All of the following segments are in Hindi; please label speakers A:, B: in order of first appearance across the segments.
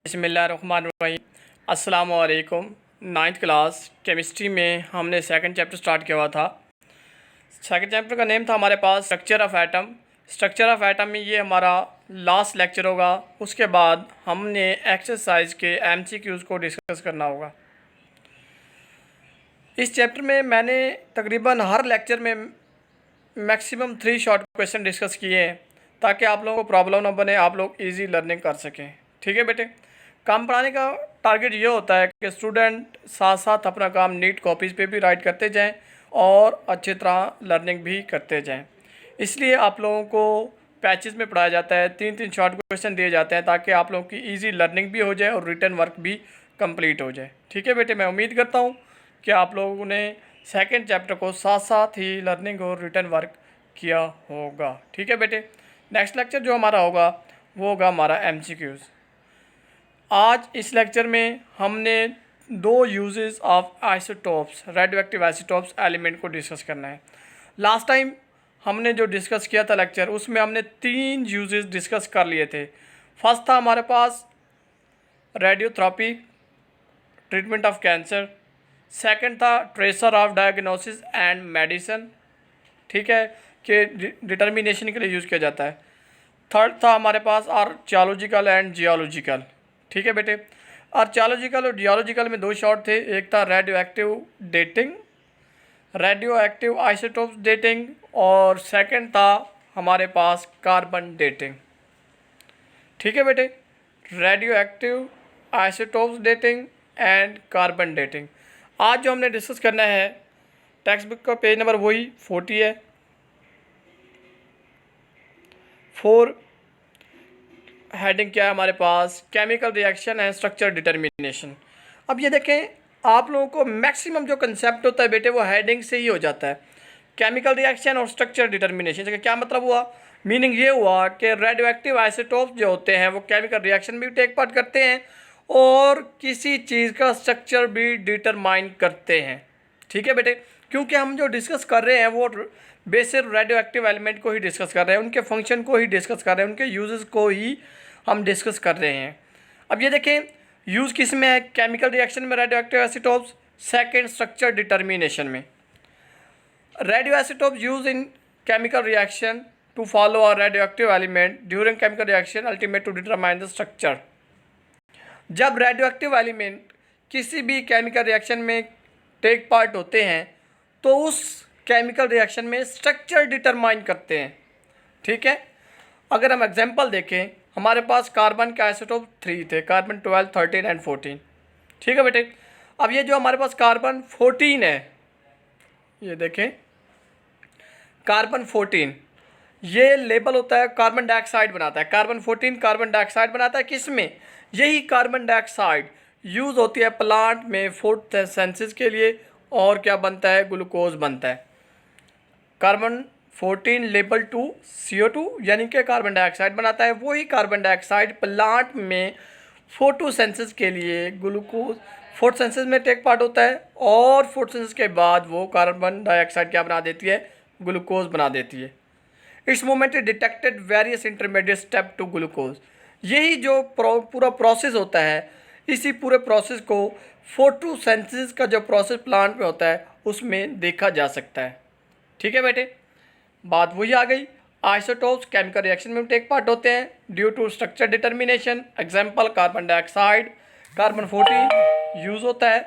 A: बिस्मिल्लाहिर्रहमानिर्रहीम। अस्सलाम वालेकुम। नाइन्थ क्लास केमिस्ट्री में हमने सेकंड चैप्टर स्टार्ट किया हुआ था। सेकंड चैप्टर का नेम था हमारे पास structure of atom. Structure of atom में ये हमारा लास्ट लेक्चर होगा। उसके बाद हमने एक्सरसाइज के एमसीक्यूज़ को डिस्कस करना होगा। इस चैप्टर में मैंने तकरीबन हर लेक्चर में मैक्सिमम 3 शॉर्ट क्वेश्चन डिस्कस किए हैं ताकि आप लोगों को प्रॉब्लम ना बने, आप लोग ईजी लर्निंग कर सकें। ठीक है बेटे। काम पढ़ाने का टारगेट ये होता है कि स्टूडेंट साथ साथ अपना काम नीट कॉपीज़ पे भी राइट करते जाएं और अच्छी तरह लर्निंग भी करते जाएं। इसलिए आप लोगों को पैचेस में पढ़ाया जाता है, 3 शॉर्ट क्वेश्चन दिए जाते हैं ताकि आप लोगों की ईजी लर्निंग भी हो जाए और रिटन वर्क भी कंप्लीट हो जाए। ठीक है बेटे। मैं उम्मीद करता हूँ कि आप लोगों ने सेकेंड चैप्टर को साथ साथ ही लर्निंग और रिटन वर्क किया होगा। ठीक है बेटे। नेक्स्ट लेक्चर जो हमारा होगा वो होगा हमारा एमसीक्यूज़। आज इस लेक्चर में हमने 2 uses of isotopes, radioactive isotopes element को डिस्कस करना है। लास्ट टाइम हमने जो डिस्कस किया था लेक्चर, उसमें हमने 3 यूजेस डिस्कस कर लिए थे। फर्स्ट था हमारे पास radiotherapy, treatment of cancer. Second था tracer of diagnosis and medicine, ठीक है, कि डिटर्मिनेशन के लिए यूज़ किया जाता है। थर्ड था हमारे पास आर्चियोलॉजिकल एंड जियोलॉजिकल। ठीक है बेटे। आर्चियोलॉजिकल और जियोलॉजिकल में 2 शॉर्ट थे। एक था radioactive dating, radioactive isotopes dating, और सेकंड था हमारे पास कार्बन डेटिंग। ठीक है बेटे। Radioactive isotopes dating and carbon dating. आज जो हमने डिस्कस करना है, टेक्स्ट बुक का पेज नंबर वही 40 है। 4 हेडिंग क्या है हमारे पास, chemical reaction and structure determination. अब ये देखें, आप लोगों को मैक्सिमम जो कंसेप्ट होता है बेटे वो हेडिंग से ही हो जाता है। केमिकल रिएक्शन और स्ट्रक्चर डिटर्मिनेशन का क्या मतलब हुआ? मीनिंग ये हुआ कि रेडियो एक्टिव आइसोटोप्स जो होते हैं वो केमिकल रिएक्शन भी टेक पार्ट करते हैं और किसी चीज़ का स्ट्रक्चर भी डिटरमाइन करते हैं। ठीक है बेटे। क्योंकि हम जो डिस्कस कर रहे हैं वो बेसिक रेडियो एक्टिव एलिमेंट को ही डिस्कस कर रहे हैं, उनके फंक्शन को ही डिस्कस कर रहे हैं, उनके यूजेस को ही हम डिस्कस कर रहे हैं। अब ये देखें, यूज़ किस में है? केमिकल रिएक्शन में radioactive isotopes, second structure determination में। Radioisotopes use in chemical reaction to follow a radioactive element during chemical reaction ultimate to determine the structure. जब रेडियो एक्टिव एलिमेंट किसी भी केमिकल रिएक्शन में टेक पार्ट होते हैं तो उस केमिकल रिएक्शन में स्ट्रक्चर डिटरमाइन करते हैं। ठीक है। अगर हम एग्जांपल देखें, हमारे पास कार्बन के आइसोटोप 3 थे, कार्बन 12, 13 एंड 14। ठीक है बेटे। अब ये जो हमारे पास कार्बन 14 है, ये देखें कार्बन 14, ये लेबल होता है कार्बन डाइऑक्साइड बनाता है। कार्बन 14 कार्बन डाइऑक्साइड बनाता है। किस में? यही कार्बन डाइऑक्साइड यूज़ होती है प्लांट में फोटोसिंथेसिस के लिए, और क्या बनता है? ग्लूकोज बनता है। कार्बन 14 लेबल टू CO2 यानी कि कार्बन डाइऑक्साइड बनाता है। वही कार्बन डाइऑक्साइड प्लांट में फोटोसिंथेसिस के लिए ग्लूकोज, फोटोसिंथेसिस में टेक पार्ट होता है, और फोटोसिंथेसिस के बाद वो कार्बन डाइऑक्साइड क्या बना देती है? ग्लूकोज बना देती है। It's moment detected various intermediate step to glucose. यही जो पूरा प्रोसेस होता है, इसी पूरे प्रोसेस को फोटोसिंथेसिस का जो प्रोसेस प्लांट में होता है उसमें देखा जा सकता है। ठीक है बेटे। बात वही आ गई, आइसोटोप्स केमिकल रिएक्शन में टेक पार्ट होते हैं due to structure determination. Example carbon dioxide, carbon 14 use होता है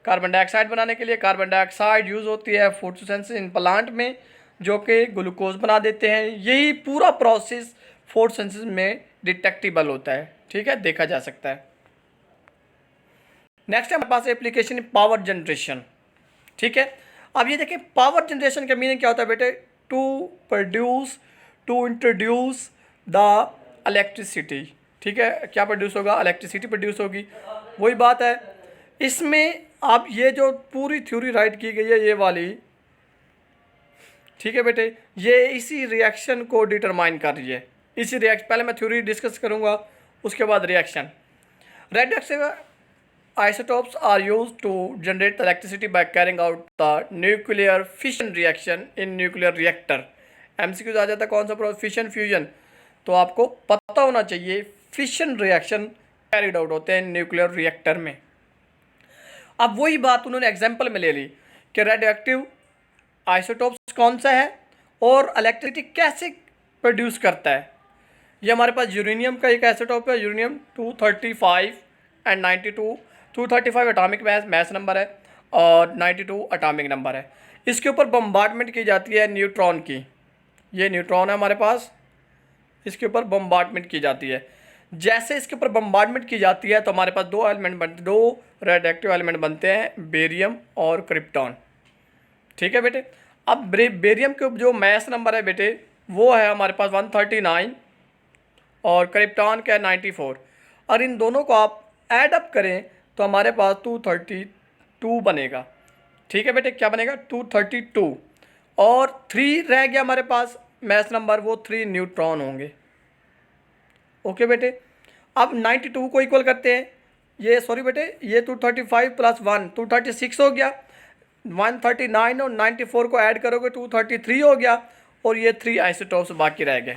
A: कार्बन डाइऑक्साइड बनाने के लिए। कार्बन डाइऑक्साइड यूज़ होती है फोटोसिंथेसिस इन प्लांट में, जो कि ग्लूकोज बना देते हैं। यही पूरा प्रोसेस फोटोसिंथेसिस में डिटेक्टेबल होता है। ठीक है, देखा जा सकता है। नेक्स्ट हमारे पास एप्लीकेशन पावर जनरेशन। ठीक है। अब ये देखें, पावर जनरेशन का मीनिंग क्या होता है बेटे? To introduce the electricity. ठीक है, क्या प्रोड्यूस होगा? इलेक्ट्रिसिटी प्रोड्यूस होगी। वही बात है इसमें। अब ये जो पूरी थ्योरी राइट की गई है ये वाली, ठीक है बेटे, ये इसी रिएक्शन को डिटरमाइन कर रही है। इसी रिएक्शन, पहले मैं थ्योरी डिस्कस करूँगा, उसके बाद reaction. Radioactive isotopes are used to generate the electricity by carrying out the nuclear fission reaction in nuclear reactor। MCQ आ जाता है कौन सा? Fission fusion. तो आपको पता होना चाहिए फिशन रिएक्शन कैरिड आउट होते हैं न्यूक्लियर रिएक्टर में। अब वही बात उन्होंने एग्जाम्पल में ले ली कि रेडियो एक्टिव आइसोटोप्स कौन सा है और इलेक्ट्रिसिटी कैसे प्रोड्यूस करता है। ये हमारे पास यूरेनियम का एक आइसोटोप है, uranium 235 and 92। 235 atomic mass number है और 92 एटॉमिक नंबर है। इसके ऊपर बम्बार्डमेंट की जाती है न्यूट्रॉन की। ये न्यूट्रॉन है हमारे पास, इसके ऊपर बम्बार्डमेंट की जाती है। जैसे इसके ऊपर बम्बार्डमेंट की जाती है तो हमारे पास दो रेड एक्टिव एलिमेंट बनते हैं, बेरियम और क्रिप्टॉन। ठीक है बेटे। अब बेरियम के जो मैस नंबर है बेटे वो है हमारे पास 139 और क्रिप्टॉन का 94, और इन दोनों को आप ऐड अप करें तो हमारे पास 232 बनेगा। ठीक है बेटे, क्या बनेगा 232, और 3 रह गया हमारे पास मैस नंबर, वो 3 न्यूट्रॉन होंगे। ओके बेटे। अब 92 को इक्वल करते हैं, ये सॉरी बेटे ये 235 प्लस 1 236 हो गया, 139 और 94 को ऐड करोगे 233 हो गया, और ये 3 आइसोटोप्स बाकी रह गए।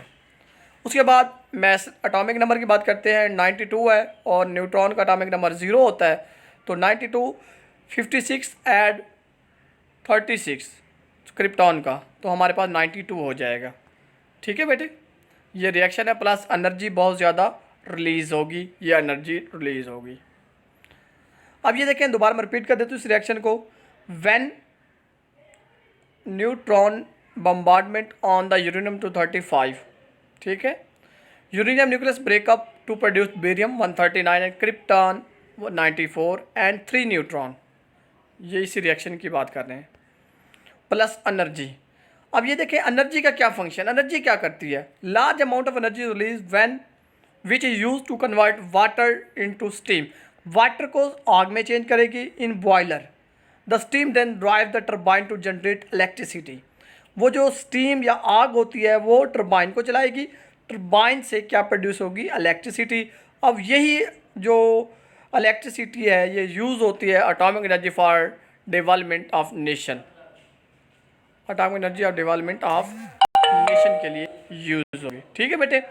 A: उसके बाद मैस एटॉमिक नंबर की बात करते हैं, 92 है और न्यूट्रॉन का एटॉमिक नंबर 0 होता है, तो 92 56 ऐड 36 क्रिप्टॉन का, तो हमारे पास 92 हो जाएगा। ठीक है बेटे, ये रिएक्शन है, प्लस एनर्जी बहुत ज़्यादा रिलीज़ होगी, ये एनर्जी रिलीज़ होगी। अब ये देखें, दोबारा मैं रिपीट कर देता हूँ इस रिएक्शन को। When neutron bombardment on the uranium 235, ठीक है, uranium nucleus break up to produce barium 139 and krypton 94 and 3 neutron. ये इसी रिएक्शन की बात कर रहे हैं, प्लस एनर्जी। अब ये देखें एनर्जी का क्या फंक्शन, एनर्जी क्या करती है। Large amount of energy release when which is use to convert water into steam. Water को आग में चेंज करेगी in boiler. The steam then drive the turbine to generate electricity. वो जो स्टीम या आग होती है वो टर्बाइन को चलाएगी, टर्बाइन से क्या प्रोड्यूस होगी, इलेक्ट्रिसिटी। अब यही जो इलेक्ट्रिसिटी है ये यूज़ होती है atomic energy for development of nation, atomic energy of development of nation के लिए यूज़ होगी। ठीक है बेटे,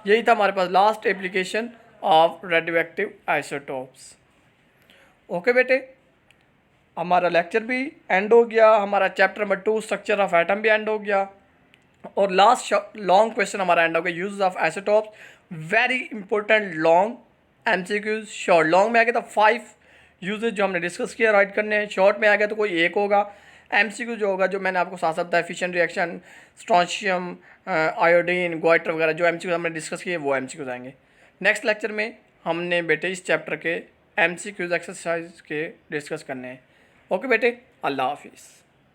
A: यही था हमारे पास last application of radioactive isotopes. Okay बेटे, हमारा लेक्चर भी एंड हो गया, हमारा chapter number 2 structure of atom भी एंड हो गया, और लास्ट लॉन्ग क्वेश्चन हमारा एंड हो गया, use of isotopes. Very important long MCQs. Short long में आ गया तो 5 यूजेज जो हमने डिस्कस किया राइट करने हैं, शॉर्ट में आ गया तो कोई एक होगा। एमसीक्यू जो होगा, जो मैंने आपको साथ साथ बताया, fission reaction, strontium, iodine, goitre वगैरह जो एमसीक्यू हमने डिस्कस किए वो एमसीक्यूज आएंगे। नेक्स्ट लेक्चर में हमने बेटे इस चैप्टर के एमसीक्यूज एक्सरसाइज के डिस्कस करने हैं। ओके बेटे, अल्लाह हाफिज़।